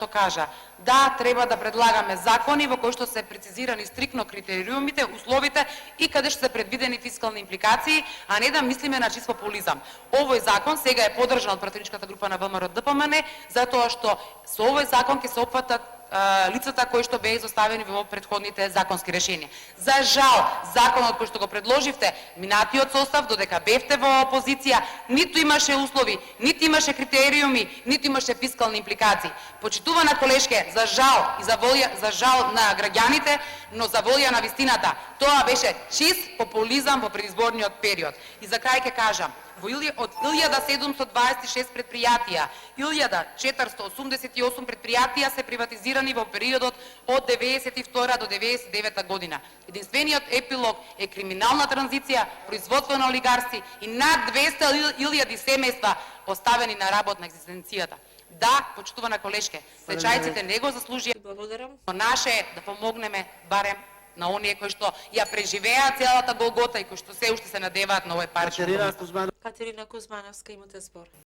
кажа, да, треба да предлагаме закони во кои што се прецизирани стрикно критериумите, условите и каде што се предвидени фискални импликации, а не да мислиме на чист популизам. Овој закон сега е поддржан од пратеничката група на ВМРО-ДПМН, затоа што со овој закон ќе се опфатат лицата кои што беа изоставени во претходните законски решенија. За жал, законот кој што го предложивте, минатиот состав, додека бевте во опозиција, ниту имаше услови, ниту имаше критериуми, ниту имаше фискални импликации. Почитувана колешке, за жал и за жал на граѓаните, но за волја на вистината, тоа беше чист популизам во предизборниот период. И за крај ќе кажам, од 1726 предпријатија, 1488 предпријатија се приватизирани во периодот од 92 до 99 година. Единствениот епилог е криминална транзиција, производство на олигарси и над 200.000 семејства оставени на работ на екзистенцијата. Да, почитувана колешке, стечајците не го заслужија, но наше е да помогнеме барем на оние кои што ја преживеа целата голгота и кои што се уште се надеваат на овој паричен. Катерина Кузмановска, имате збор.